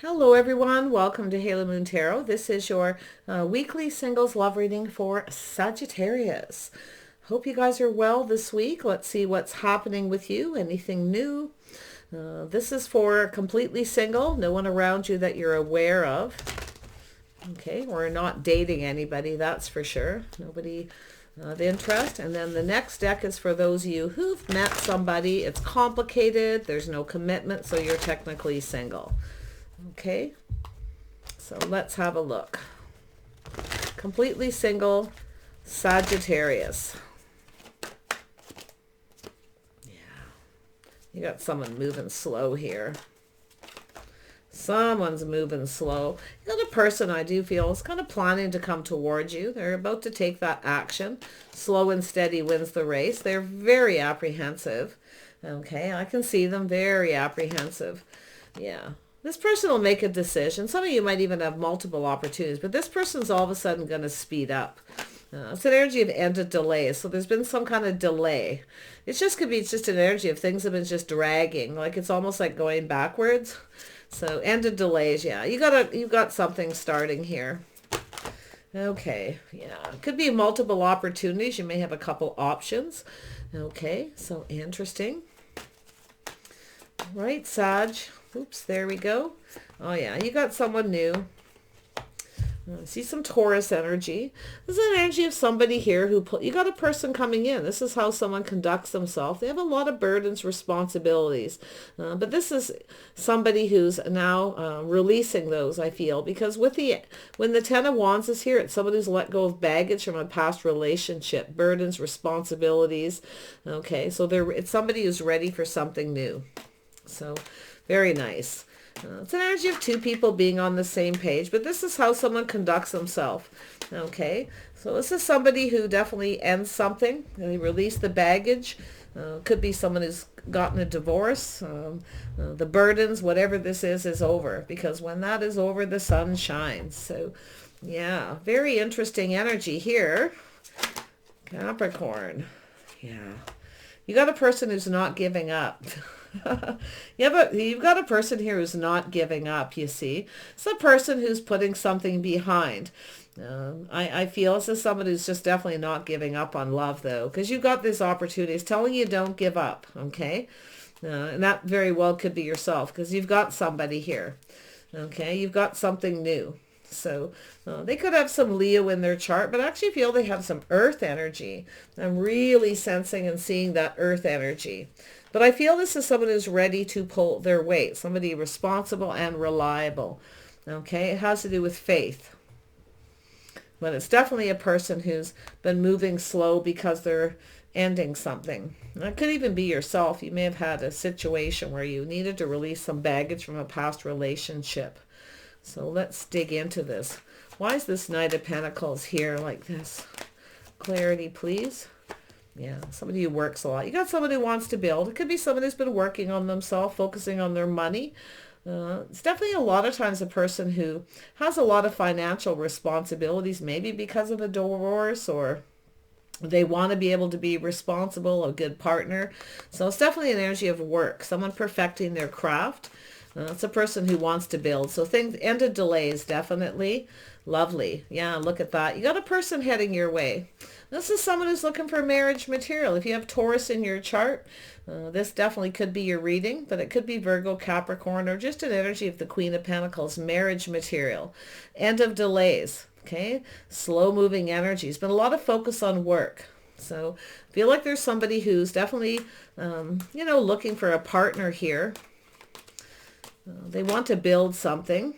Hello everyone, welcome to Halo Moon Tarot. This is your weekly singles love reading for Sagittarius. Hope you guys are well this week. Let's see what's happening with you. Anything new? This is for completely single, no one around you that you're aware of. Okay, we're not dating anybody, that's for sure. Nobody of interest. And then the next deck is for those of you who've met somebody. It's complicated, there's no commitment, so you're technically single. Okay, so let's have a look. Completely single Sagittarius. Yeah, you got someone moving slow here. Someone's moving slow. You got a person I do feel is kind of planning to come towards you. They're about to take that action. Slow and steady wins the race. They're very apprehensive. Okay, I can see them very apprehensive. Yeah. This person will make a decision. Some of you might even have multiple opportunities, but this person's all of a sudden going to speed up. It's an energy of ended delays. So there's been some kind of delay. It just could be just an energy of things have been just dragging. Like it's almost like going backwards. So ended delays. Yeah, you've got something starting here. Okay. Yeah. It could be multiple opportunities. You may have a couple options. Okay. So interesting. Right, Sag. Oops, there we go. Oh yeah, you got someone new. I see some Taurus energy. This is an energy of somebody here who you got a person coming in. This is how someone conducts themselves. They have a lot of burdens, responsibilities. But this is somebody who's now releasing those, I feel. Because when the Ten of Wands is here, it's somebody who's let go of baggage from a past relationship. Burdens, responsibilities. Okay, so it's somebody who's ready for something new. So very nice. It's an energy of two people being on the same page, but this is how someone conducts themselves. Okay, so this is somebody who definitely ends something. They release the baggage. Could be someone who's gotten a divorce. The burdens, whatever this is over. Because when that is over, the sun shines. So, yeah, very interesting energy here. Capricorn. Yeah. You got a person who's not giving up. You've got a person here who's not giving up, you see. It's a person who's putting something behind. I feel this is someone who's just definitely not giving up on love, though, because you've got this opportunity. It's telling you don't give up, okay? And that very well could be yourself, because you've got somebody here, okay? You've got something new. So they could have some Leo in their chart, but I actually feel they have some earth energy. I'm really sensing and seeing that earth energy. But I feel this is someone who's ready to pull their weight, somebody responsible and reliable. Okay, it has to do with faith. But it's definitely a person who's been moving slow because they're ending something. And it could even be yourself. You may have had a situation where you needed to release some baggage from a past relationship. So let's dig into this. Why is this Knight of Pentacles here like this? Clarity, please. Yeah, somebody who works a lot. You got somebody who wants to build. It could be somebody who's been working on themselves, focusing on their money. It's definitely a lot of times a person who has a lot of financial responsibilities, maybe because of a divorce, or they want to be able to be responsible, a good partner. So it's definitely an energy of work, someone perfecting their craft. It's a person who wants to build. So things ended delays, definitely. Lovely. Yeah, look at that. You got a person heading your way. This is someone who's looking for marriage material. If you have Taurus in your chart, this definitely could be your reading, but it could be Virgo, Capricorn, or just an energy of the Queen of Pentacles, marriage material. End of delays. Okay, slow moving energies, but a lot of focus on work. So I feel like there's somebody who's definitely, looking for a partner here. They want to build something.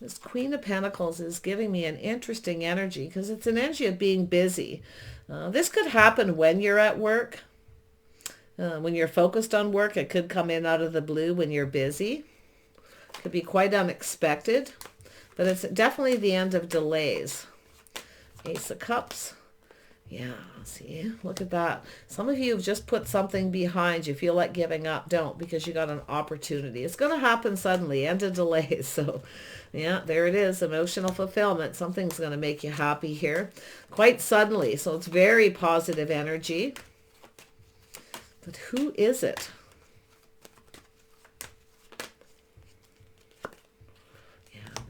This Queen of Pentacles is giving me an interesting energy because it's an energy of being busy. This could happen when you're at work. When you're focused on work, it could come in out of the blue when you're busy. Could be quite unexpected, but it's definitely the end of delays. Ace of Cups. Yeah, see, look at that. Some of you have just put something behind you. Feel like giving up. Don't, because you got an opportunity. It's going to happen suddenly. End of delays. So, yeah, there it is. Emotional fulfillment. Something's going to make you happy here. Quite suddenly. So it's very positive energy. But who is it?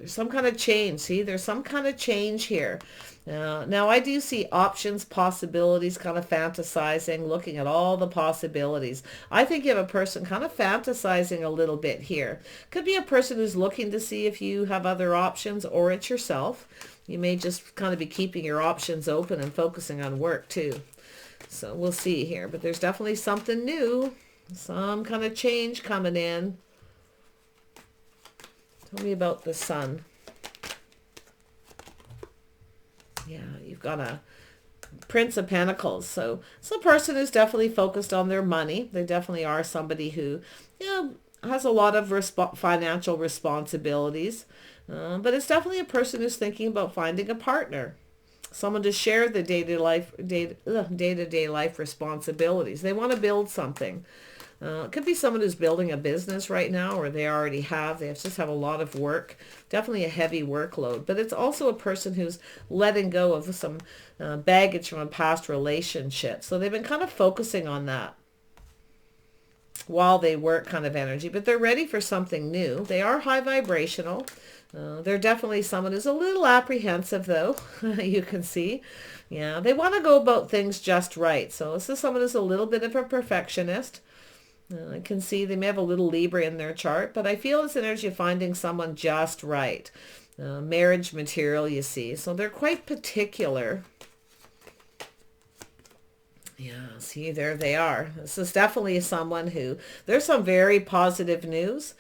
There's some kind of change. See, there's some kind of change here. Now, I do see options, possibilities, kind of fantasizing, looking at all the possibilities. I think you have a person kind of fantasizing a little bit here. Could be a person who's looking to see if you have other options, or it's yourself. You may just kind of be keeping your options open and focusing on work too. So we'll see here. But there's definitely something new, some kind of change coming in. Tell me about the sun. Yeah, you've got a Prince of Pentacles. So it's a person who's definitely focused on their money. They definitely are somebody who, has a lot of financial responsibilities. But it's definitely a person who's thinking about finding a partner. Someone to share the day-to-day life responsibilities. They want to build something. It could be someone who's building a business right now, or they already have. They just have a lot of work, definitely a heavy workload. But it's also a person who's letting go of some baggage from a past relationship. So they've been kind of focusing on that while they work, kind of energy. But they're ready for something new. They are high vibrational. They're definitely someone who's a little apprehensive, though, you can see. Yeah, they want to go about things just right. So this is someone who's a little bit of a perfectionist. I can see they may have a little Libra in their chart, but I feel it's energy of finding someone just right. Marriage material, you see. So they're quite particular. Yeah, see, there they are. This is definitely someone who, there's some very positive news.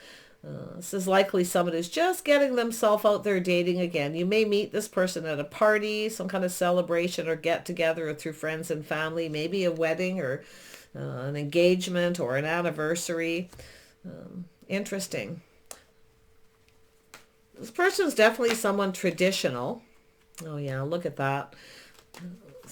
This is likely someone who's just getting themselves out there dating again. You may meet this person at a party, some kind of celebration or get together, or through friends and family, maybe a wedding or an engagement or an anniversary. Interesting. This person's definitely someone traditional. Oh yeah, look at that.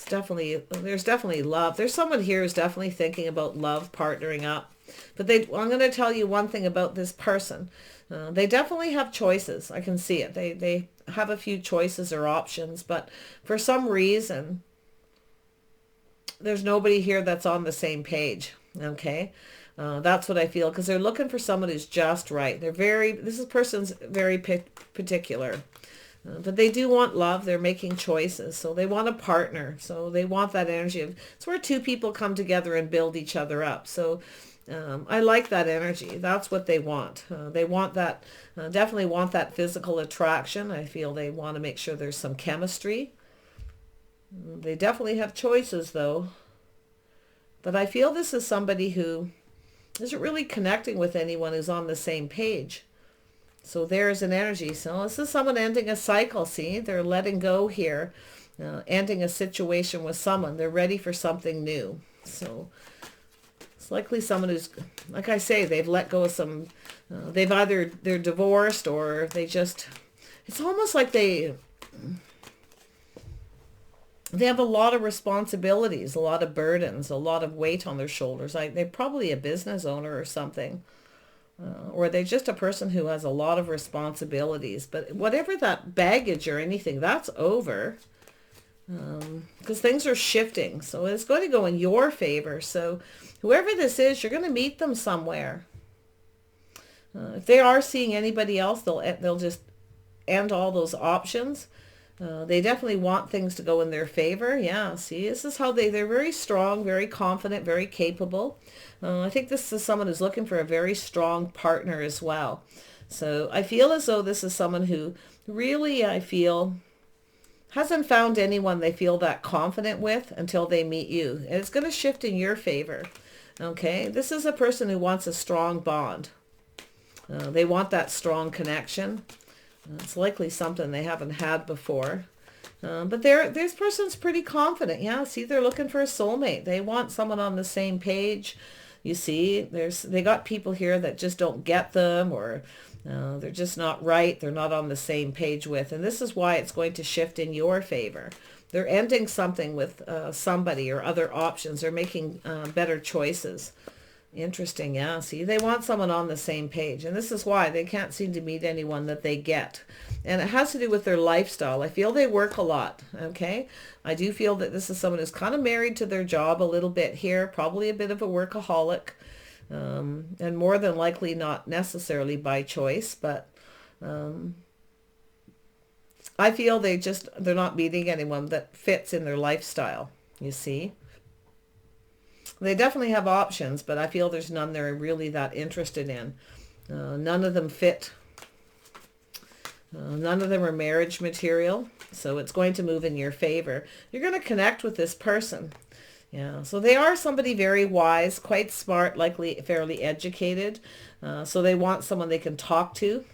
There's definitely love. There's someone here who's definitely thinking about love, partnering up. But I'm going to tell you one thing about this person. They definitely have choices. I can see it. They have a few choices or options, but for some reason, there's nobody here that's on the same page. Okay. That's what I feel, because they're looking for someone who's just right. This person's very particular. But they do want love. They're making choices. So they want a partner. So they want that energy of, it's where two people come together and build each other up. So I like that energy. That's what they want. They want that, definitely want that physical attraction. I feel they want to make sure there's some chemistry. They definitely have choices, though. But I feel this is somebody who isn't really connecting with anyone who's on the same page. So there's an energy. So this is someone ending a cycle. See, they're letting go here, ending a situation with someone. They're ready for something new. So it's likely someone who's, like I say, they've let go of some, they're divorced, or they just, it's almost like they have a lot of responsibilities, a lot of burdens, a lot of weight on their shoulders. They're probably a business owner or something. Or they're just a person who has a lot of responsibilities. But whatever that baggage or anything, that's over. Because things are shifting. So it's going to go in your favor. So whoever this is, you're going to meet them somewhere. If they are seeing anybody else, they'll just end all those options. They definitely want things to go in their favor. Yeah, see, this is how they're very strong, very confident, very capable. I think this is someone who's looking for a very strong partner as well. So I feel as though this is someone who really, I feel, hasn't found anyone they feel that confident with until they meet you. And it's going to shift in your favor. Okay, this is a person who wants a strong bond. They want that strong connection. It's likely something they haven't had before. But this person's pretty confident. Yeah, see, they're looking for a soulmate. They want someone on the same page. You see, they got people here that just don't get them, or they're just not right. They're not on the same page with. And this is why it's going to shift in your favor. They're ending something with somebody or other options. They're making better choices. Interesting, yeah. See, they want someone on the same page. And this is why they can't seem to meet anyone that they get. And it has to do with their lifestyle. I feel they work a lot, okay? I do feel that this is someone who's kind of married to their job a little bit here, probably a bit of a workaholic, and more than likely not necessarily by choice, but I feel they're not meeting anyone that fits in their lifestyle, you see. They definitely have options, but I feel there's none they're really that interested in. None of them fit. None of them are marriage material, so it's going to move in your favor. You're going to connect with this person. Yeah, so they are somebody very wise, quite smart, likely fairly educated. So they want someone they can talk to,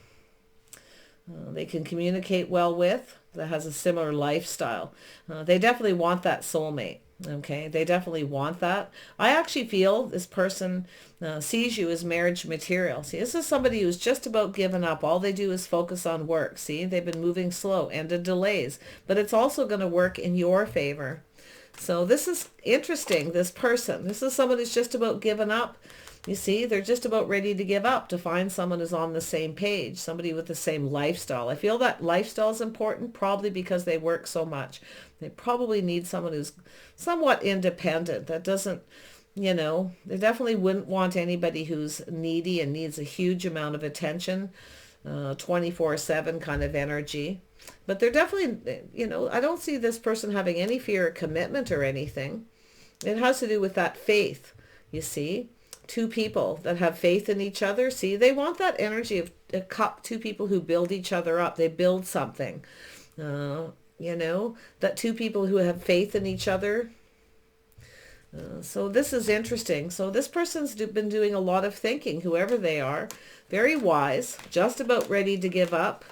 they can communicate well with, that has a similar lifestyle. They definitely want that soulmate. Okay, they definitely want that. I actually feel this person sees you as marriage material. See, this is somebody who's just about given up. All they do is focus on work. See, they've been moving slow and the delays, but it's also going to work in your favor. So this is interesting, this person. This is someone who's just about given up. You see, they're just about ready to give up to find someone who's on the same page, somebody with the same lifestyle. I feel that lifestyle is important, probably because they work so much. They probably need someone who's somewhat independent, that doesn't, they definitely wouldn't want anybody who's needy and needs a huge amount of attention, 24/7 kind of energy. But they're definitely, I don't see this person having any fear of commitment or anything. It has to do with that faith, you see. Two people that have faith in each other. See, they want that energy of a cup, two people who build each other up. They build something, that two people who have faith in each other. So this is interesting. So this person's been doing a lot of thinking, whoever they are. Very wise, just about ready to give up.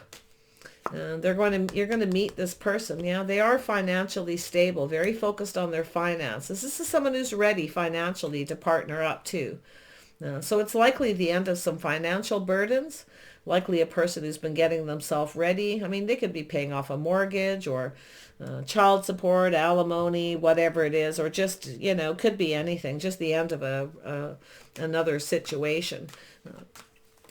You're going to meet this person. Yeah, they are financially stable, very focused on their finances. This is someone who's ready financially to partner up too. So it's likely the end of some financial burdens, likely a person who's been getting themselves ready. I mean, they could be paying off a mortgage or child support, alimony, whatever it is, or just, could be anything, just the end of another situation.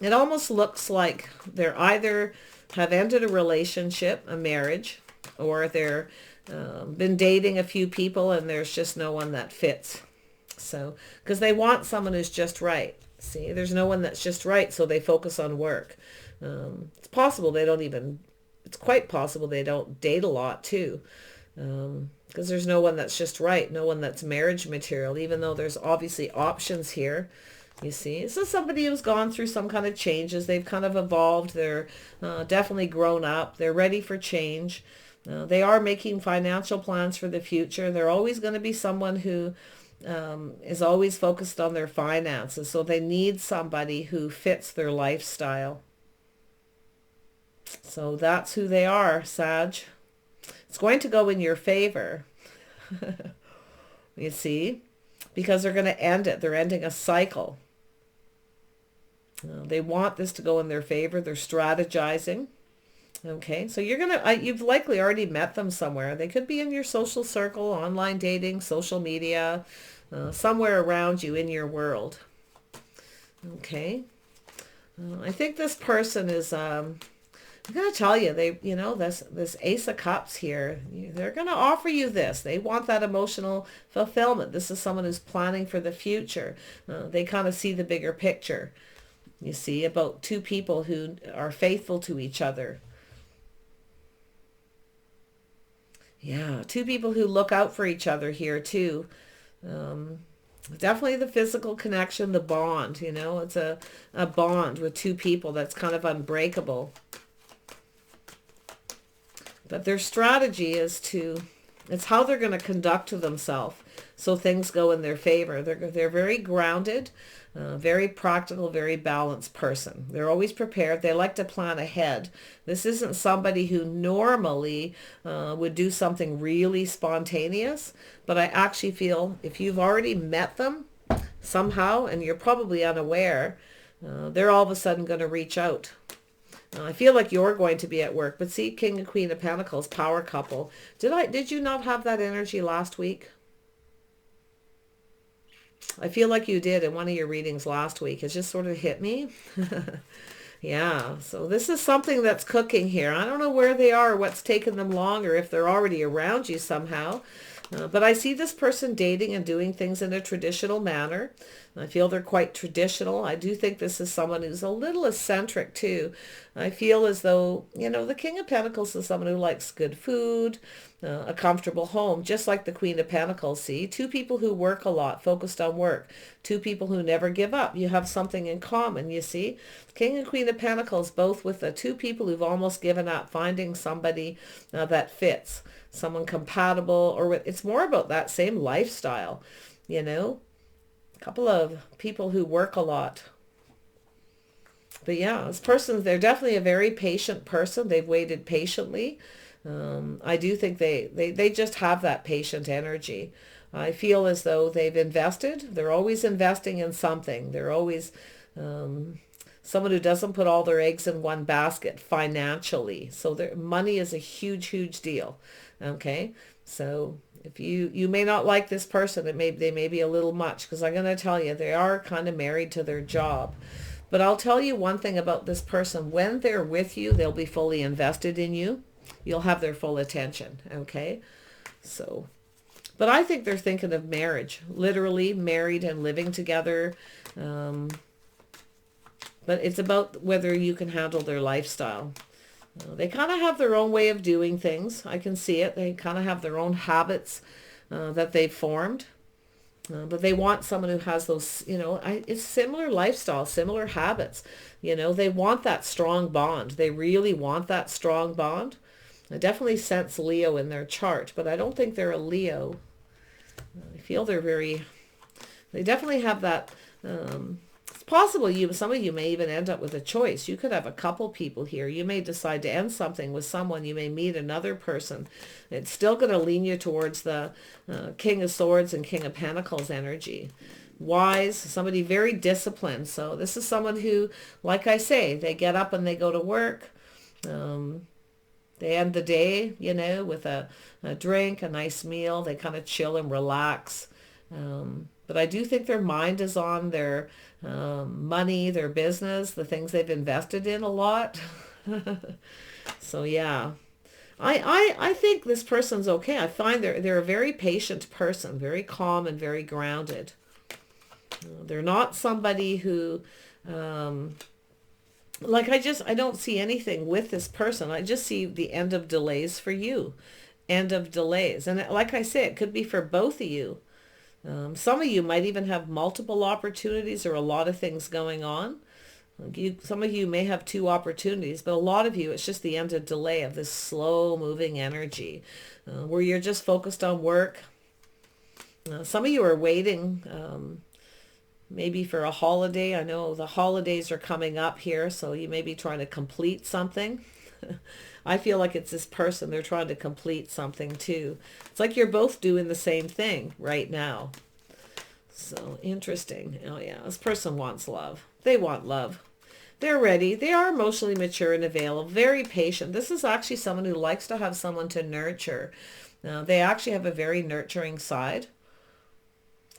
It almost looks like they're either have ended a relationship, a marriage, or they're been dating a few people and there's just no one that fits. So, because they want someone who's just right. See, there's no one that's just right, so they focus on work. It's quite possible they don't date a lot too. Because there's no one that's just right, no one that's marriage material, even though there's obviously options here. You see, so somebody who's gone through some kind of changes, they've kind of evolved, they're definitely grown up, they're ready for change. They are making financial plans for the future. They're always going to be someone who is always focused on their finances, so they need somebody who fits their lifestyle. So that's who they are, Sag. It's going to go in your favor, you see, because they're going to end it. They're ending a cycle. They want this to go in their favor. They're strategizing. Okay, so you've likely already met them somewhere. They could be in your social circle, online dating, social media, somewhere around you in your world. Okay, I think this person is, I'm going to tell you, this Ace of Cups here, they're going to offer you this. They want that emotional fulfillment. This is someone who's planning for the future. They kind of see the bigger picture. You see, about two people who are faithful to each other. Yeah, two people who look out for each other here too. Definitely the physical connection, the bond, it's a bond with two people that's kind of unbreakable. But their strategy it's how they're going to conduct themselves so things go in their favor. They're very grounded, very practical, very balanced person. They're always prepared. They like to plan ahead. This isn't somebody who normally would do something really spontaneous, but I actually feel if you've already met them somehow and you're probably unaware, they're all of a sudden going to reach out. I feel like you're going to be at work, but see, King and Queen of Pentacles, power couple. Did you not have that energy last week? I feel like you did in one of your readings last week. It just sort of hit me. Yeah, so this is something that's cooking here. I don't know where they are, what's taken them long, or if they're already around you somehow. But I see this person dating and doing things in a traditional manner. I feel they're quite traditional. I do think this is someone who's a little eccentric too. I feel as though, the King of Pentacles is someone who likes good food, a comfortable home, just like the Queen of Pentacles. See, two people who work a lot, focused on work, two people who never give up. You have something in common, you see. King and Queen of Pentacles, both with the two people who've almost given up, finding somebody that fits, someone compatible, or it's more about that same lifestyle, a couple of people who work a lot. But yeah, this person, they're definitely a very patient person. They've waited patiently. I do think they just have that patient energy. I feel as though they've invested. They're always investing in something. They're always someone who doesn't put all their eggs in one basket financially. So their money is a huge, huge deal. Okay, so if you may not like this person, they may be a little much, because I'm going to tell you, they are kind of married to their job. But I'll tell you one thing about this person. When they're with you, they'll be fully invested in you. You'll have their full attention. Okay, so, but I think they're thinking of marriage, literally married and living together. But it's about whether you can handle their lifestyle. They kind of have their own way of doing things. I can see it. They kind of have their own habits that they've formed. But they want someone who has those, it's similar lifestyle, similar habits. They want that strong bond. They really want that strong bond. I definitely sense Leo in their chart, but I don't think they're a Leo. I feel they definitely have that, it's possible some of you may even end up with a choice. You could have a couple people here. You may decide to end something with someone. You may meet another person. It's still going to lean you towards the King of Swords and King of Pentacles energy. Wise, somebody very disciplined. So this is someone who, like I say, they get up and they go to work. They end the day, with a drink, a nice meal. They kind of chill and relax. But I do think their mind is on their money, their business, the things they've invested in a lot. So yeah, I think this person's okay. I find they're a very patient person, very calm and very grounded. They're not somebody who, I don't see anything with this person. I just see the end of delays for you. End of delays. And like I say, it could be for both of you. Some of you might even have multiple opportunities or a lot of things going on. Some of you may have two opportunities, but a lot of you, it's just the end of delay of this slow moving energy where you're just focused on work. Some of you are waiting maybe for a holiday. I know the holidays are coming up here, so you may be trying to complete something. I feel like it's this person. They're trying to complete something too. It's like you're both doing the same thing right now. So interesting. Oh yeah, this person wants love. They want love. They're ready. They are emotionally mature and available. Very patient. This is actually someone who likes to have someone to nurture. They actually have a very nurturing side.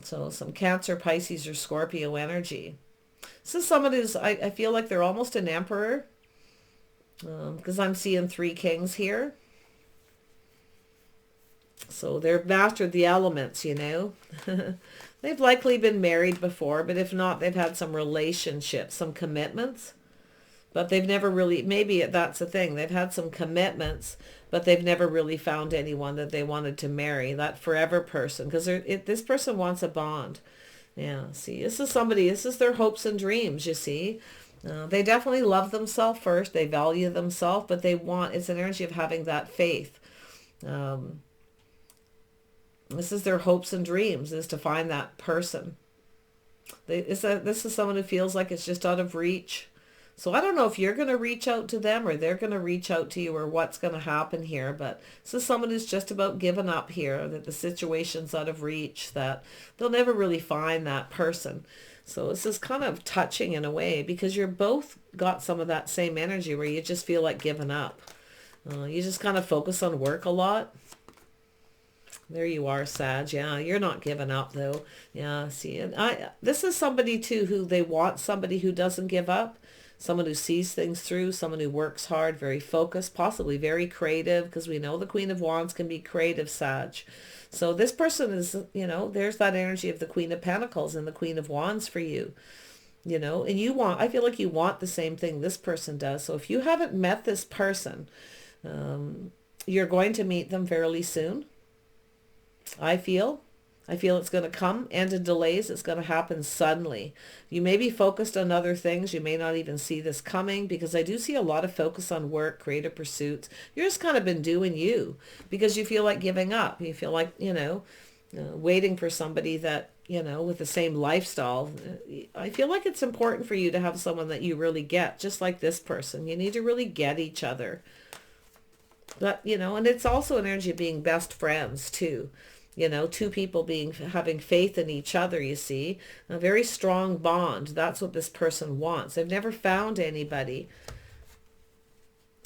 So some Cancer, Pisces, or Scorpio energy. This is someone who's, I feel like they're almost an emperor. Because I'm seeing 3 kings here. So they're mastered the elements, They've likely been married before, but if not, they've had some relationships, some commitments. But they've never really, maybe that's the thing, they've had some commitments, but they've never really found anyone that they wanted to marry, that forever person, because this person wants a bond. Yeah, see, this is their hopes and dreams, you see. They definitely love themselves first. They value themselves, but it's an energy of having that faith. This is their hopes and dreams, is to find that person. This is someone who feels like it's just out of reach. So I don't know if you're going to reach out to them or they're going to reach out to you or what's going to happen here. But this is someone who's just about giving up here, that the situation's out of reach, that they'll never really find that person. So this is kind of touching in a way, because you're both got some of that same energy where you just feel like giving up. You just kind of focus on work a lot. There you are, Sag. Yeah, you're not giving up though. Yeah, see, and this is somebody too who they want somebody who doesn't give up. someone who sees things through, someone who works hard, very focused, possibly very creative, because we know the Queen of Wands can be creative, Sag. So this person is, there's that energy of the Queen of Pentacles and the Queen of Wands for you. And I feel like you want the same thing this person does. So if you haven't met this person, you're going to meet them fairly soon. I feel it's going to come, and in delays, it's going to happen suddenly. You may be focused on other things. You may not even see this coming, because I do see a lot of focus on work, creative pursuits. You're just kind of been doing you because you feel like giving up. You feel like, waiting for somebody that, with the same lifestyle. I feel like it's important for you to have someone that you really get, just like this person. You need to really get each other. But, and it's also an energy of being best friends too. Two people having faith in each other, you see. A very strong bond. That's what this person wants. I've never found anybody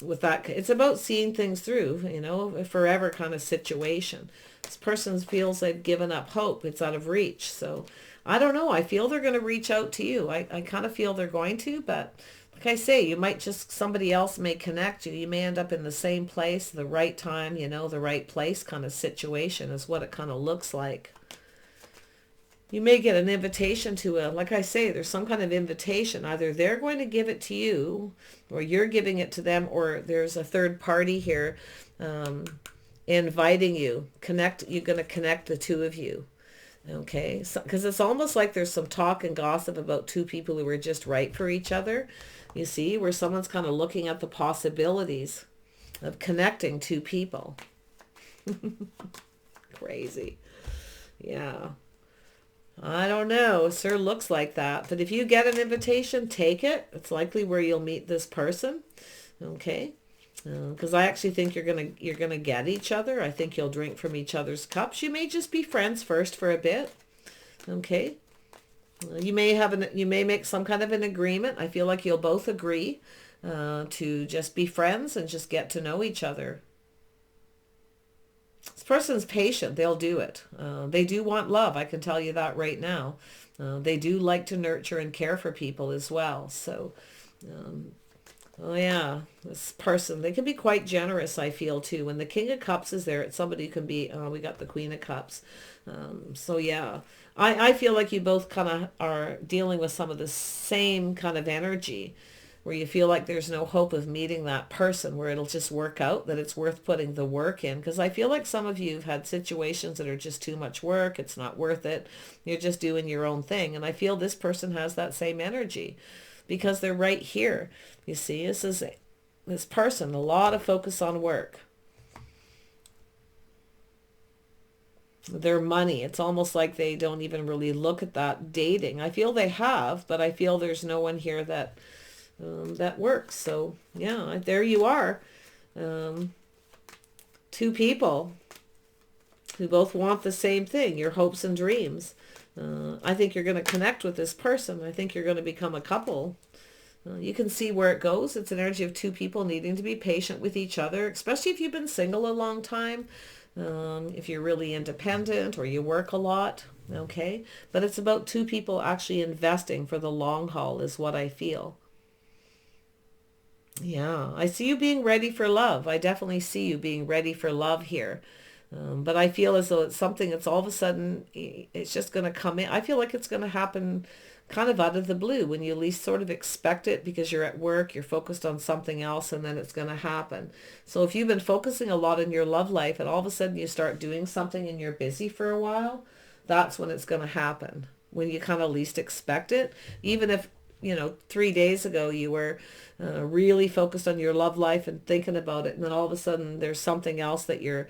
with that. It's about seeing things through, a forever kind of situation. This person feels they've given up hope. It's out of reach. So I don't know. I feel they're going to reach out to you. I kind of feel they're going to, but like I say, you might somebody else may connect you. You may end up in the same place, the right time, the right place kind of situation is what it kind of looks like. You may get an invitation like I say, there's some kind of invitation. Either they're going to give it to you, or you're giving it to them, or there's a third party here inviting you. You're going to connect the two of you. Okay, because it's almost like there's some talk and gossip about two people who are just right for each other. You see, where someone's kind of looking at the possibilities of connecting two people. Crazy. Yeah. I don't know. It sure looks like that. But if you get an invitation, take it. It's likely where you'll meet this person. Okay. Because I actually think you're gonna get each other. I think you'll drink from each other's cups. You may just be friends first for a bit. Okay. You may make some kind of an agreement. I feel like you'll both agree to just be friends and just get to know each other. This person's patient. They'll do it. They do want love. I can tell you that right now. They do like to nurture and care for people as well. So, oh yeah, this person, they can be quite generous, I feel, too. When the King of Cups is there, it's somebody who can be, we got the Queen of Cups. So yeah, I feel like you both kind of are dealing with some of the same kind of energy, where you feel like there's no hope of meeting that person, where it'll just work out, that it's worth putting the work in. Because I feel like some of you have had situations that are just too much work. It's not worth it. You're just doing your own thing. And I feel this person has that same energy, because they're right here. You see, this person, a lot of focus on work. Their money, it's almost like they don't even really look at that. Dating, I feel they have, but I feel there's no one here that works. So yeah, there you are. Two people who both want the same thing, your hopes and dreams. I think you're going to connect with this person. I think you're going to become a couple. You can see where it goes. It's an energy of two people needing to be patient with each other, especially if you've been single a long time, if you're really independent or you work a lot. Okay, but it's about two people actually investing for the long haul is what I feel. Yeah, I see you being ready for love. I definitely see you being ready for love here. But I feel as though it's something that's all of a sudden, it's just going to come in. I feel like it's going to happen kind of out of the blue, when you least sort of expect it, because you're at work, you're focused on something else, and then it's going to happen. So if you've been focusing a lot in your love life, and all of a sudden you start doing something and you're busy for a while, that's when it's going to happen, when you kind of least expect it. Even if 3 days ago you were really focused on your love life and thinking about it, and then all of a sudden there's something else that you're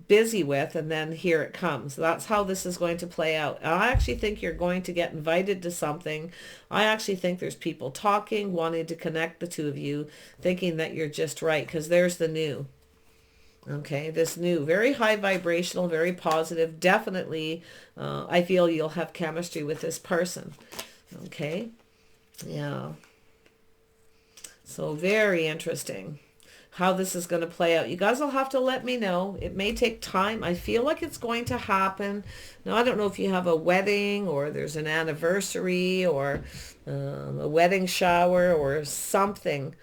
busy with, and then here it comes. That's how this is going to play out. I actually think you're going to get invited to something. I actually think there's people talking, wanting to connect the two of you, thinking that you're just right, because there's the new. Okay, this new, very high vibrational, very positive. Definitely, I feel you'll have chemistry with this person. Okay. Yeah. So very interesting. how this is going to play out. You guys will have to let me know. It may take time. I feel like it's going to happen. Now, I don't know if you have a wedding or there's an anniversary or a wedding shower or something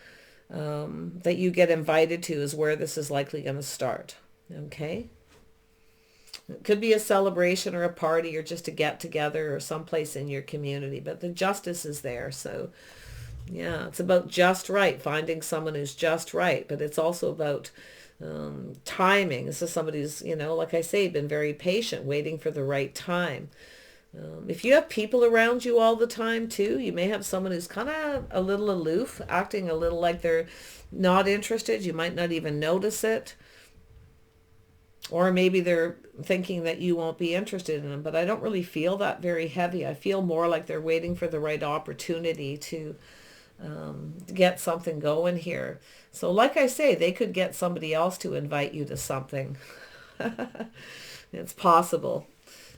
that you get invited to is where this is likely going to start. Okay? It could be a celebration or a party or just a get together or someplace in your community, but the justice is there. So yeah, it's about just right, finding someone who's just right, but it's also about timing. This is somebody who's, like I say, been very patient, waiting for the right time. If you have people around you all the time too, you may have someone who's kind of a little aloof, acting a little like they're not interested. You might not even notice it. Or maybe they're thinking that you won't be interested in them, but I don't really feel that very heavy. I feel more like they're waiting for the right opportunity to get something going here. So like I say, they could get somebody else to invite you to something. It's possible.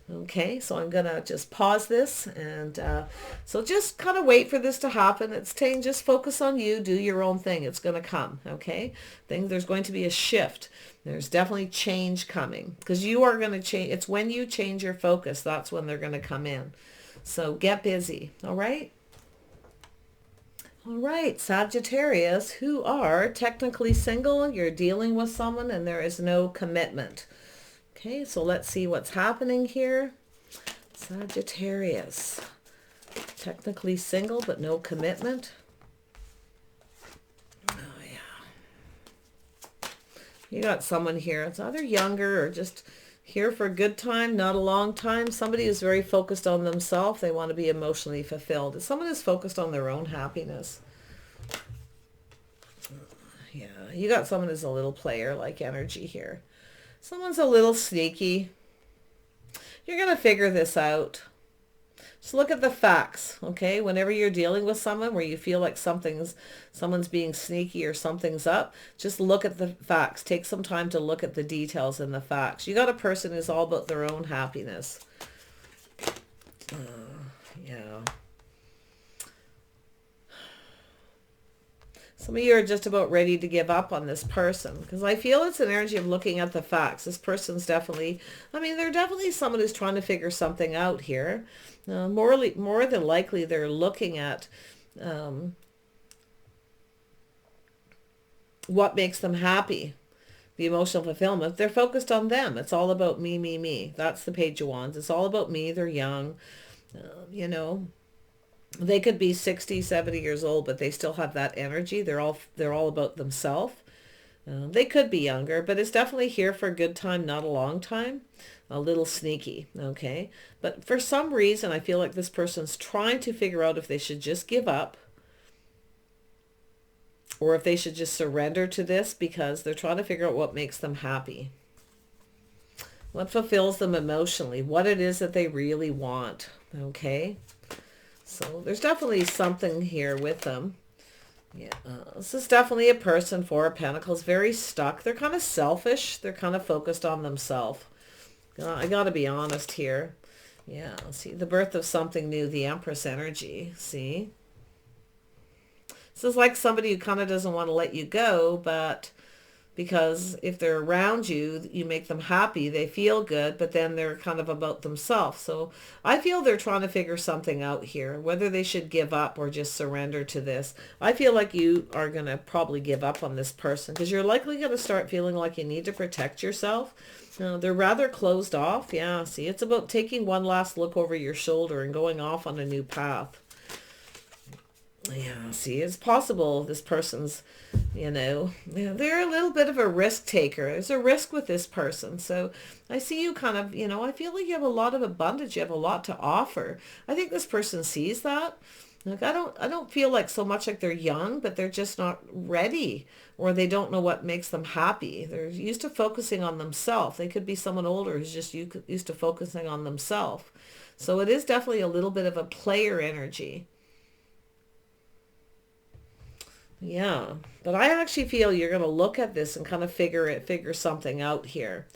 Okay, so I'm going to just pause this. And so just kind of wait for this to happen. It's saying just focus on you. Do your own thing. It's going to come. Okay, there's going to be a shift. There's definitely change coming because you are going to change. It's when you change your focus, that's when they're going to come in. So get busy. All right. All right, Sagittarius, who are technically single, you're dealing with someone and there is no commitment. Okay, so let's see what's happening here. Sagittarius, technically single but no commitment. Oh yeah. You got someone here. It's either younger or just here for a good time, not a long time. Somebody who's very focused on themselves. They want to be emotionally fulfilled. It's someone who's focused on their own happiness. Yeah, you got someone who's a little player-like energy here. Someone's a little sneaky. You're going to figure this out. Just look at the facts, okay? Whenever you're dealing with someone where you feel like someone's being sneaky or something's up, just look at the facts. Take some time to look at the details and the facts. You got a person who's all about their own happiness. Yeah. Some of you are just about ready to give up on this person because I feel it's an energy of looking at the facts. This person's definitely, they're definitely someone who's trying to figure something out here. More than likely, they're looking at what makes them happy, the emotional fulfillment. They're focused on them. It's all about me, me, me. That's the Page of Wands. It's all about me. They're young, They could be 60, 70 years old, but they still have that energy. They're all about themselves. They could be younger, but it's definitely here for a good time, not a long time. A little sneaky, okay? But for some reason, I feel like this person's trying to figure out if they should just give up or if they should just surrender to this because they're trying to figure out what makes them happy. What fulfills them emotionally, what it is that they really want, okay? So there's definitely something here with them. Yeah, this is definitely a person, Four of Pentacles, very stuck. They're kind of selfish. They're kind of focused on themselves. I got to be honest here. Yeah, see, the birth of something new, the Empress energy, see? This is like somebody who kind of doesn't want to let you go, but because if they're around you, you make them happy, they feel good, but then they're kind of about themselves. So I feel they're trying to figure something out here, whether they should give up or just surrender to this. I feel like you are going to probably give up on this person because you're likely going to start feeling like you need to protect yourself. They're rather closed off. Yeah, see, it's about taking one last look over your shoulder and going off on a new path. Yeah, see, it's possible this person's, they're a little bit of a risk taker. There's a risk with this person. So I see you kind of, I feel like you have a lot of abundance. You have a lot to offer. I think this person sees that. Like, I don't feel like so much like they're young, but they're just not ready or they don't know what makes them happy. They're used to focusing on themselves. They could be someone older who's just used to focusing on themselves. So it is definitely a little bit of a player energy. Yeah, but I actually feel you're going to look at this and kind of figure something out here.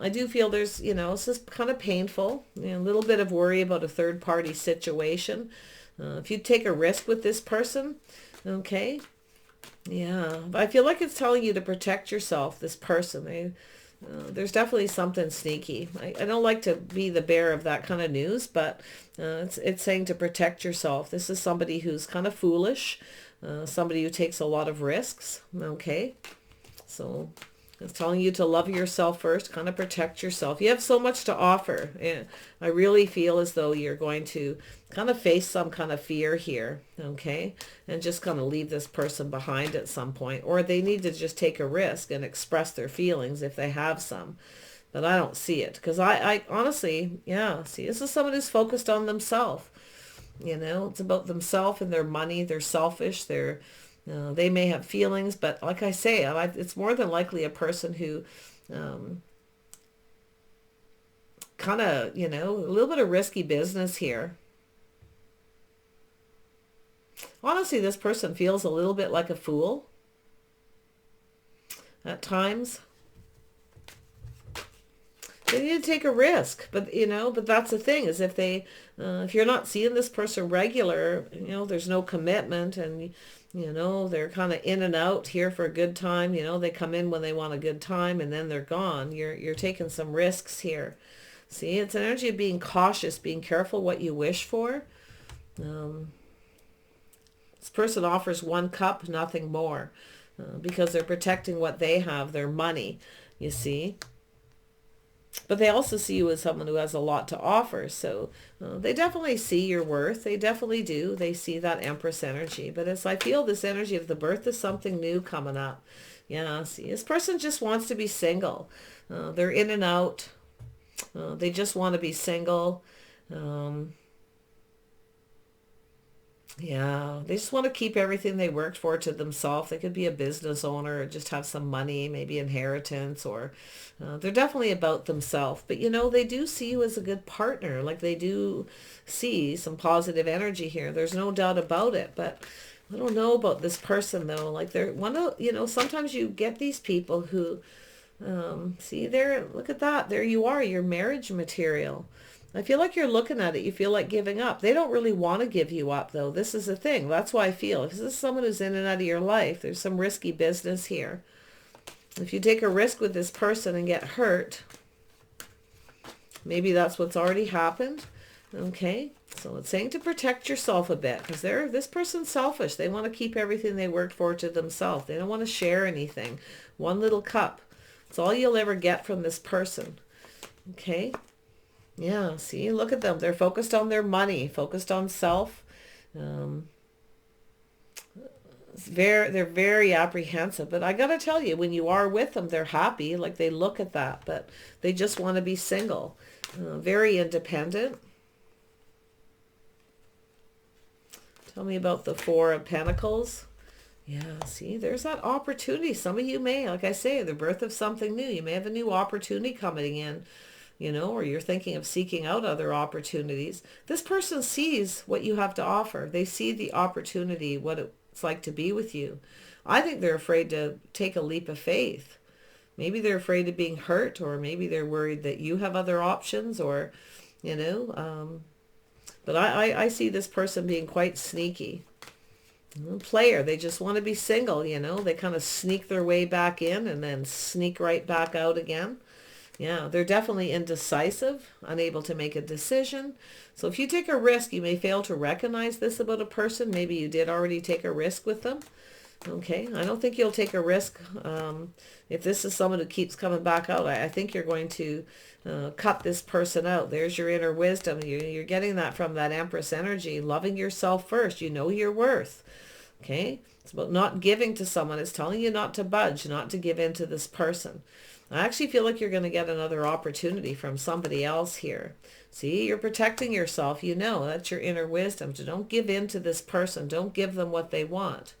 I do feel there's, it's just kind of painful, a little bit of worry about a third party situation. If you take a risk with this person, okay, Yeah, but I feel like it's telling you to protect yourself, this person. There's definitely something sneaky. I don't like to be the bearer of that kind of news, but it's saying to protect yourself. This is somebody who's kind of foolish, somebody who takes a lot of risks. Okay, so it's telling you to love yourself first, kind of protect yourself. You have so much to offer. And I really feel as though you're going to kind of face some kind of fear here, okay? And just kind of leave this person behind at some point. Or they need to just take a risk and express their feelings if they have some. But I don't see it. Because I honestly, yeah, see, this is someone who's focused on themselves. You know, it's about themselves and their money. They're selfish. They may have feelings, but like I say, it's more than likely a person who kind of, you know, a little bit of risky business here. Honestly, this person feels a little bit like a fool at times. They need to take a risk, but you know, but that's the thing is if you're not seeing this person regular, you know, there's no commitment, and you know, they're kind of in and out here for a good time. You know, they come in when they want a good time and then they're gone. You're taking some risks here. See, it's an energy of being cautious, being careful what you wish for. Um, this person offers one cup, nothing more, because they're protecting what they have, their money, you see. But they also see you as someone who has a lot to offer. So they definitely see your worth. They definitely do. They see that Empress energy. But as I feel this energy of the birth of something new coming up. Yeah, see, this person just wants to be single. They're in and out. They just want to be single. Um, Yeah, they just want to keep everything they worked for to themselves. They could be a business owner or just have some money, maybe inheritance, or they're definitely about themselves. But you know, they do see you as a good partner. Like they do see some positive energy here. There's no doubt about it. But I don't know about this person though. Like they're one of, you know, sometimes you get these people who see there, look at that. There you are, your marriage material. I feel like you're looking at it. You feel like giving up. They don't really want to give you up, though. This is the thing. That's why I feel. If this is someone who's in and out of your life, there's some risky business here. If you take a risk with this person and get hurt, maybe that's what's already happened. Okay, so it's saying to protect yourself a bit because this person's selfish. They want to keep everything they worked for to themselves. They don't want to share anything. One little cup. It's all you'll ever get from this person. Okay. Yeah, see, look at them. They're focused on their money, focused on self. Um, they're very apprehensive. But I gotta tell you, when you are with them, they're happy. Like they look at that, but they just want to be single. Very independent. Tell me about the Four of Pentacles. Yeah, see, there's that opportunity. Some of you may, like I say, the birth of something new. You may have a new opportunity coming in, you know, or you're thinking of seeking out other opportunities. This person sees what you have to offer. They see the opportunity, what it's like to be with you. I think they're afraid to take a leap of faith. Maybe they're afraid of being hurt, or maybe they're worried that you have other options, or, you know, but I see this person being quite sneaky. Player, they just want to be single, you know. They kind of sneak their way back in and then sneak right back out again. Yeah, they're definitely indecisive, unable to make a decision. So if you take a risk, you may fail to recognize this about a person. Maybe you did already take a risk with them. Okay, I don't think you'll take a risk. If this is someone who keeps coming back out, I think you're going to cut this person out. There's your inner wisdom. You're getting that from that Empress energy, loving yourself first. You know your worth. Okay, it's about not giving to someone. It's telling you not to budge, not to give in to this person. I actually feel like you're going to get another opportunity from somebody else here. See, you're protecting yourself. You know, that's your inner wisdom. So don't give in to this person. Don't give them what they want.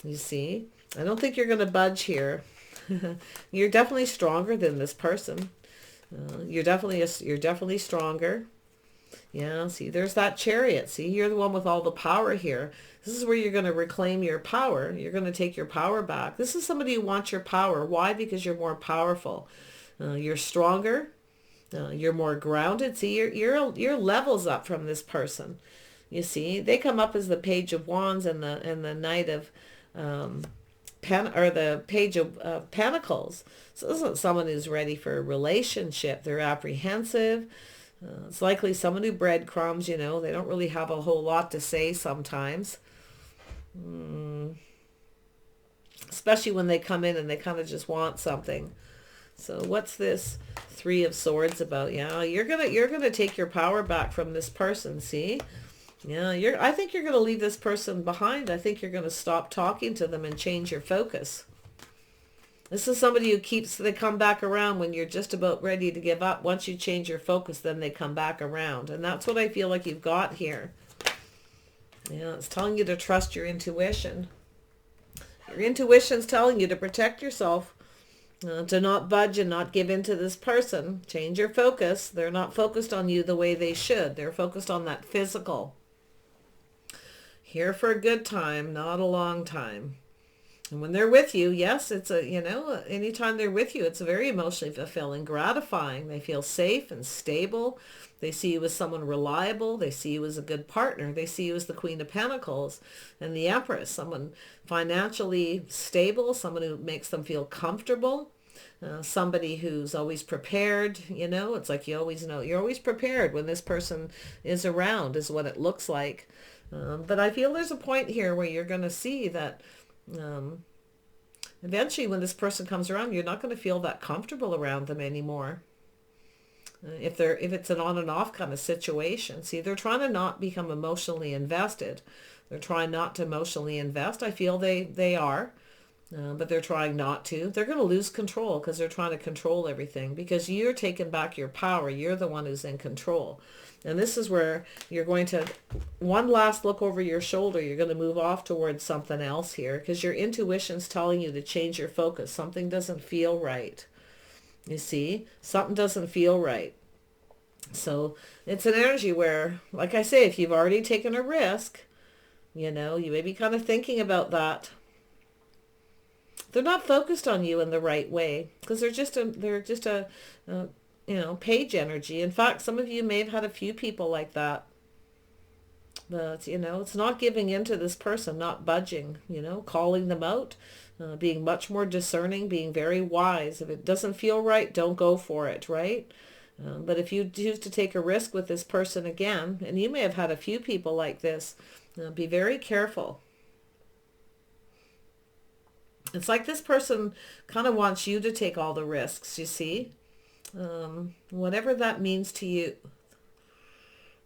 You see, I don't think you're going to budge here. You're definitely stronger than this person. You're definitely stronger. Yeah, see, there's that Chariot. See, you're the one with all the power here. This is where you're going to reclaim your power. You're going to take your power back. This is somebody who wants your power. Why? Because you're more powerful. You're stronger. You're more grounded. See, your levels up from this person. You see, they come up as the Page of Wands and the Knight of or the Page of Pentacles. So this isn't someone who's ready for a relationship. They're apprehensive. It's likely someone who breadcrumbs, they don't really have a whole lot to say sometimes. Especially when they come in and they kind of just want something. So what's this Three of Swords about? Yeah, you're gonna take your power back from this person, see? Yeah, I think you're gonna leave this person behind. I think you're gonna stop talking to them and change your focus. This is somebody who they come back around when you're just about ready to give up. Once you change your focus, then they come back around. And that's what I feel like you've got here. Yeah, it's telling you to trust your intuition. Your intuition's telling you to protect yourself, to not budge and not give in to this person. Change your focus. They're not focused on you the way they should. They're focused on that physical. Here for a good time, not a long time. And when they're with you, yes, it's anytime they're with you, it's very emotionally fulfilling, gratifying. They feel safe and stable. They see you as someone reliable. They see you as a good partner. They see you as the Queen of Pentacles and the Empress, someone financially stable, someone who makes them feel comfortable, somebody who's always prepared. It's like you always know. You're always prepared when this person is around is what it looks like. But I feel there's a point here where you're going to see that eventually when this person comes around, you're not going to feel that comfortable around them anymore. If it's an on and off kind of situation. See, they're trying to not become emotionally invested. They're trying not to emotionally invest. I feel they are, but they're trying not to. They're going to lose control because they're trying to control everything, because you're taking back your power. You're the one who's in control. And this is where you're going to, one last look over your shoulder, you're going to move off towards something else here, because your intuition's telling you to change your focus. Something doesn't feel right. You see, something doesn't feel right. So it's an energy where, like I say, if you've already taken a risk, you may be kind of thinking about that. They're not focused on you in the right way, because they're just a page energy. In fact, some of you may have had a few people like that. But, it's not giving in to this person, not budging, calling them out, being much more discerning, being very wise. If it doesn't feel right, don't go for it, right? But if you choose to take a risk with this person again, and you may have had a few people like this, be very careful. It's like this person kind of wants you to take all the risks, you see? Whatever that means to you.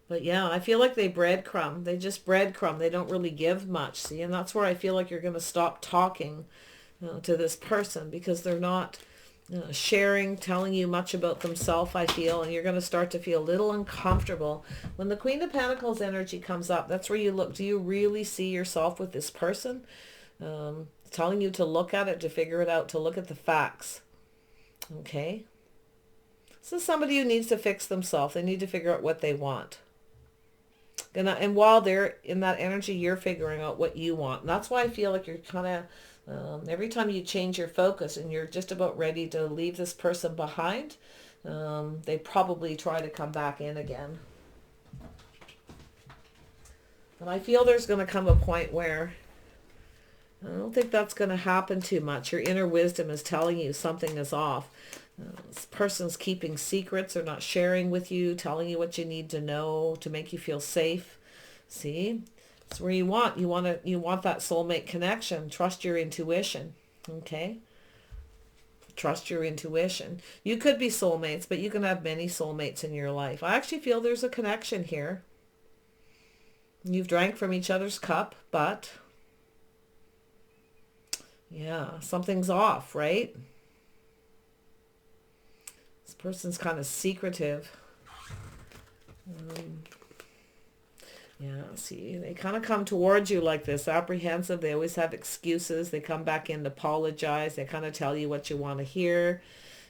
But yeah, I feel like they breadcrumb. They just breadcrumb. They don't really give much. See, and that's where I feel like you're going to stop talking to this person, because they're not sharing, telling you much about themselves, I feel, and you're going to start to feel a little uncomfortable. When the Queen of Pentacles energy comes up, that's where you look. Do you really see yourself with this person? Telling you to look at it, to figure it out, to look at the facts. Okay? This is somebody who needs to fix themselves. They need to figure out what they want. And while they're in that energy, you're figuring out what you want. And that's why I feel like you're kind of, every time you change your focus and you're just about ready to leave this person behind, they probably try to come back in again. And I feel there's going to come a point where I don't think that's going to happen too much. Your inner wisdom is telling you something is off. This person's keeping secrets or not sharing with you, telling you what you need to know to make you feel safe. See? It's where you want that soulmate connection. Trust your intuition. Okay? Trust your intuition. You could be soulmates, but you can have many soulmates in your life. I actually feel there's a connection here. You've drank from each other's cup, but yeah, something's off, right? This person's kind of secretive. Yeah, see, they kind of come towards you like this, apprehensive. They always have excuses. They come back in to apologize. They kind of tell you what you want to hear.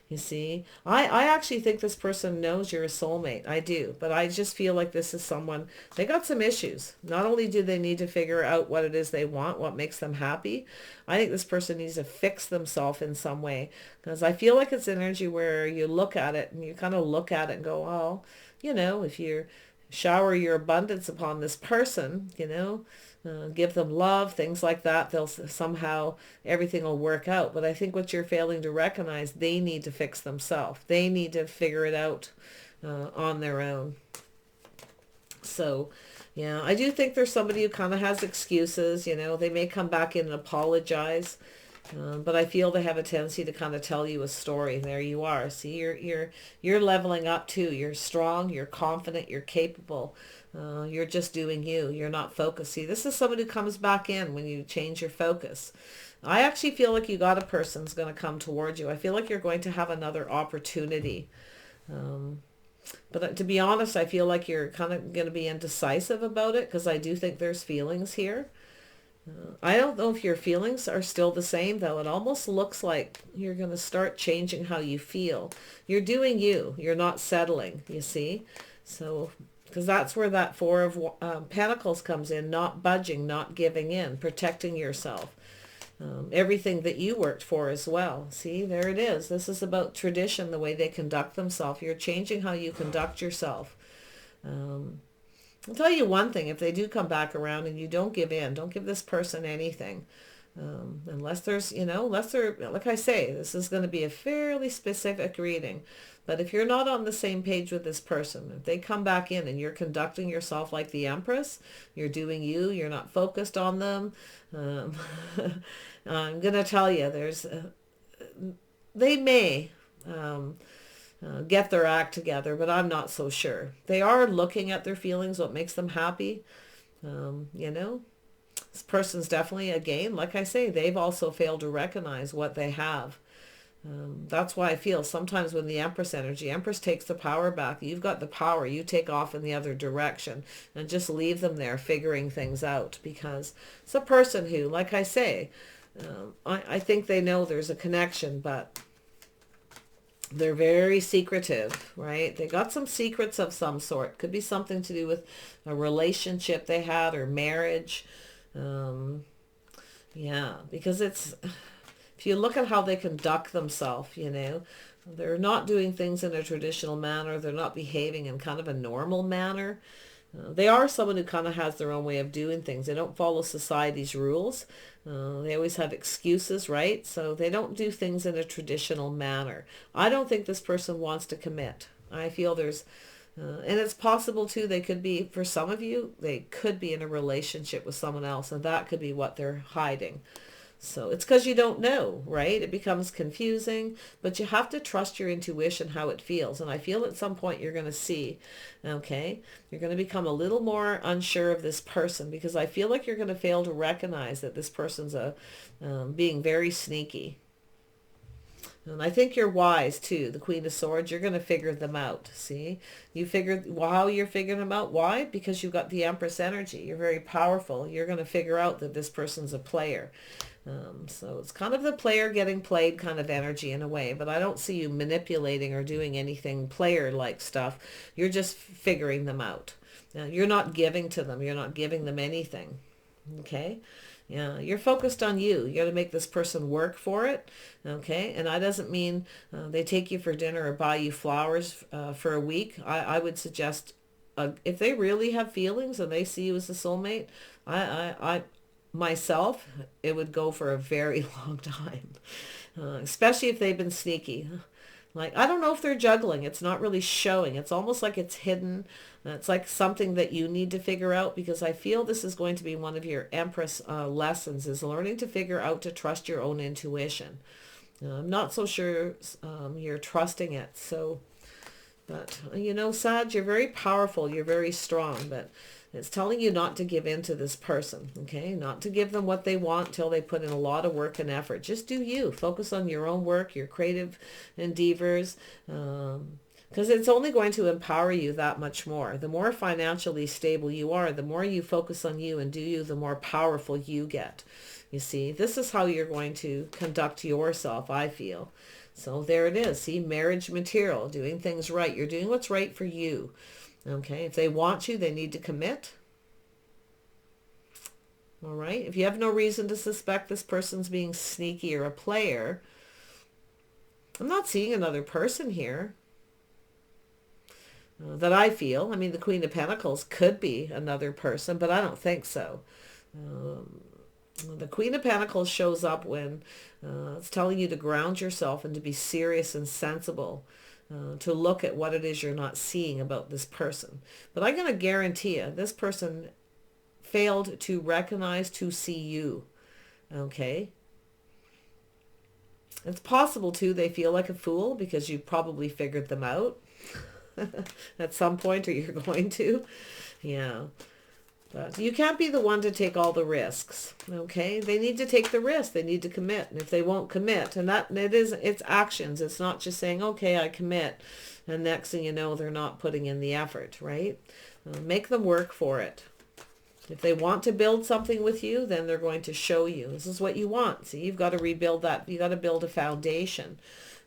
You see, I actually think this person knows you're a soulmate. I do. But I just feel like this is someone, they got some issues. Not only do they need to figure out what it is they want, what makes them happy, I think this person needs to fix themselves in some way. Because I feel like it's energy where you look at it and you kind of look at it and go, oh, if you're shower your abundance upon this person, you know, give them love, things like that. They'll somehow, everything will work out. But I think what you're failing to recognize, they need to fix themselves. They need to figure it out on their own. So, yeah, I do think there's somebody who kind of has excuses, you know, they may come back in and apologize. But I feel they have a tendency to kind of tell you a story. There you are. See, you're leveling up too. You're strong. You're confident. You're capable. You're just doing you. You're not focused. See, this is somebody who comes back in when you change your focus. I actually feel like you got a person who's going to come towards you. I feel like you're going to have another opportunity. But to be honest, I feel like you're kind of going to be indecisive about it because I do think there's feelings here. I don't know if your feelings are still the same, though. It almost looks like you're going to start changing how you feel. You're doing you. You're not settling, you see? So, because that's where that Four of Pentacles comes in, not budging, not giving in, protecting yourself. Everything that you worked for as well. See, there it is. This is about tradition, the way they conduct themselves. You're changing how you conduct yourself. I'll tell you one thing, if they do come back around and you don't give in, don't give this person anything. Unless there's, you know, unless they're, like I say, this is going to be a fairly specific reading. But if you're not on the same page with this person, if they come back in and you're conducting yourself like the Empress, you're doing you, you're not focused on them, I'm going to tell you, they may get their act together, but I'm not so sure. They are looking at their feelings, what makes them happy. You know, this person's definitely, again, like I say, they've also failed to recognize what they have. That's why I feel sometimes when the Empress energy, Empress takes the power back. You've got the power. You take off in the other direction and just leave them there figuring things out, because it's a person who, like I say, I think they know there's a connection, but they're very secretive, right? They got some secrets of some sort. Could be something to do with a relationship they had or marriage. Yeah, because it's, if you look at how they conduct themselves, you know, they're not doing things in a traditional manner. They're not behaving in kind of a normal manner. They are someone who kind of has their own way of doing things. They don't follow society's rules. They always have excuses, right? So they don't do things in a traditional manner. I don't think this person wants to commit. I feel there's, and it's possible too, they could be, for some of you, they could be in a relationship with someone else, and that could be what they're hiding. So it's because you don't know, right? It becomes confusing, but you have to trust your intuition, how it feels. And I feel at some point you're going to see, okay, you're going to become a little more unsure of this person, because I feel like you're going to fail to recognize that this person's being very sneaky. And I think you're wise too. The Queen of Swords, you're going to figure them out. See, you figured how you're figuring them out. Why? Because you've got the Empress energy. You're very powerful. You're going to figure out that this person's a player. So it's kind of the player getting played kind of energy in a way, but I don't see you manipulating or doing anything player-like stuff. You're just figuring them out. You're not giving to them. You're not giving them anything. Okay? Yeah, you're focused on you. You got to make this person work for it. Okay? And that doesn't mean they take you for dinner or buy you flowers for a week. I would suggest if they really have feelings and they see you as a soulmate, I myself, it would go for a very long time, especially if they've been sneaky. Like, I don't know if they're juggling. It's not really showing. It's almost like it's hidden. It's like something that you need to figure out, because I feel this is going to be one of your Empress lessons, is learning to figure out to trust your own intuition. I'm not so sure you're trusting it. So, but, you know, Sag, you're very powerful. You're very strong, but it's telling you not to give in to this person, okay? Not to give them what they want till they put in a lot of work and effort. Just do you. Focus on your own work, your creative endeavors, because it's only going to empower you that much more. The more financially stable you are, the more you focus on you and do you, the more powerful you get. You see, this is how you're going to conduct yourself, I feel. So there it is. See, marriage material, doing things right. You're doing what's right for you. Okay, if they want you, they need to commit. All right, if you have no reason to suspect this person's being sneaky or a player, I'm not seeing another person here. that I feel. I mean, the Queen of Pentacles could be another person, but I don't think so. The Queen of Pentacles shows up when it's telling you to ground yourself and to be serious and sensible, to look at what it is you're not seeing about this person. But I'm going to guarantee you, this person failed to recognize, to see you. Okay? It's possible, too, they feel like a fool because you probably figured them out at some point, or you're going to. Yeah. But you can't be the one to take all the risks, okay? They need to take the risk. They need to commit. And if they won't commit, and it's actions. It's not just saying, okay, I commit. And next thing you know, they're not putting in the effort, right? Make them work for it. If they want to build something with you, then they're going to show you. This is what you want. See, you've got to rebuild that. You've got to build a foundation.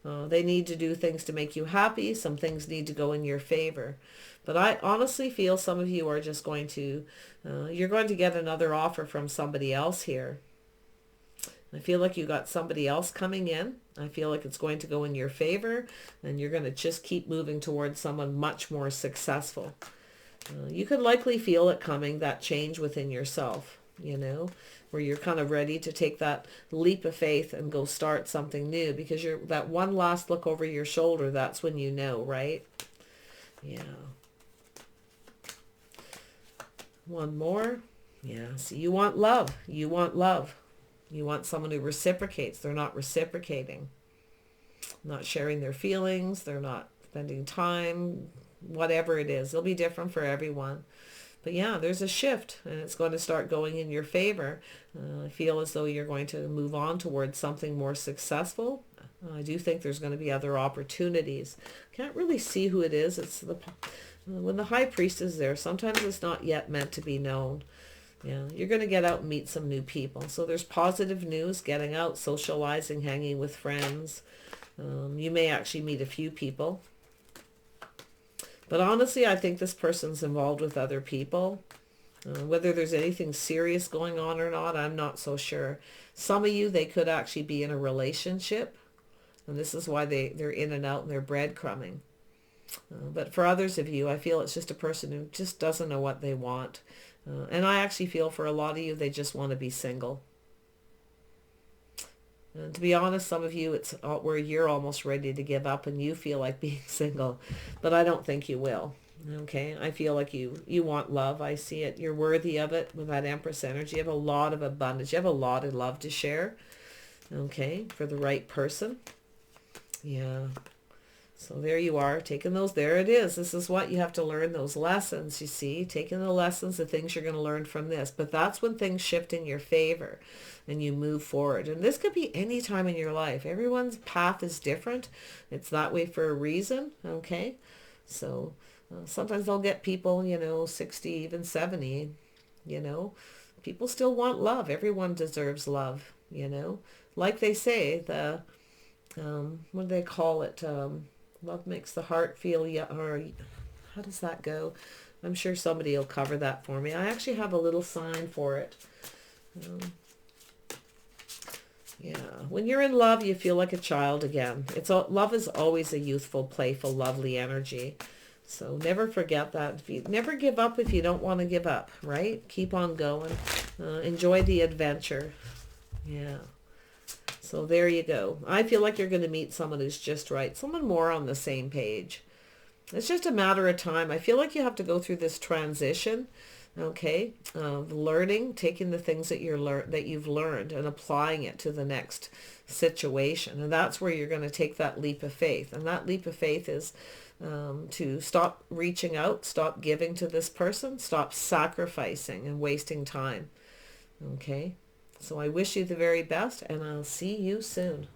They need to do things to make you happy. Some things need to go in your favor. But I honestly feel some of you are just going to, you're going to get another offer from somebody else here. I feel like you got somebody else coming in. I feel like it's going to go in your favor, and you're going to just keep moving towards someone much more successful. You could likely feel it coming, that change within yourself, you know, where you're kind of ready to take that leap of faith and go start something new, because you're that one last look over your shoulder, that's when you know, right? Yeah. One more. Yeah. See, you want love. You want love. You want someone who reciprocates. They're not reciprocating. Not sharing their feelings. They're not spending time. Whatever it is. It'll be different for everyone. But yeah, there's a shift, and it's going to start going in your favor. I feel as though you're going to move on towards something more successful. I do think there's going to be other opportunities. Can't really see who it is. It's when the High Priest is there, sometimes it's not yet meant to be known. Yeah, you're going to get out and meet some new people. So there's positive news, getting out, socializing, hanging with friends. You may actually meet a few people. But honestly, I think this person's involved with other people. Whether there's anything serious going on or not, I'm not so sure. Some of you, they could actually be in a relationship. And this is why they're in and out and they're breadcrumbing. But for others of you, I feel it's just a person who just doesn't know what they want. And I actually feel for a lot of you, they just want to be single. And to be honest, some of you, it's where you're almost ready to give up and you feel like being single. But I don't think you will. Okay, I feel like you want love. I see it. You're worthy of it with that Empress energy. You have a lot of abundance. You have a lot of love to share. Okay, for the right person. Yeah. So there you are, taking those, there it is. This is what you have to learn, those lessons, you see, taking the lessons, the things you're going to learn from this. But that's when things shift in your favor and you move forward. And this could be any time in your life. Everyone's path is different. It's that way for a reason, okay? So sometimes they'll get people, 60, even 70, People still want love. Everyone deserves love, Like they say, what do they call it? Love makes the heart feel young, or how does that go? I'm sure somebody will cover that for me. I actually have a little sign for it. Yeah, when you're in love, you feel like a child again. Love is always a youthful, playful, lovely energy. So never forget that. Never give up if you don't want to give up, right? Keep on going. Enjoy the adventure. Yeah. So there you go. I feel like you're going to meet someone who's just right. Someone more on the same page. It's just a matter of time. I feel like you have to go through this transition, okay, of learning, taking the things that you've learned and applying it to the next situation. And that's where you're going to take that leap of faith. And that leap of faith is to stop reaching out, stop giving to this person, stop sacrificing and wasting time. Okay. So I wish you the very best, and I'll see you soon.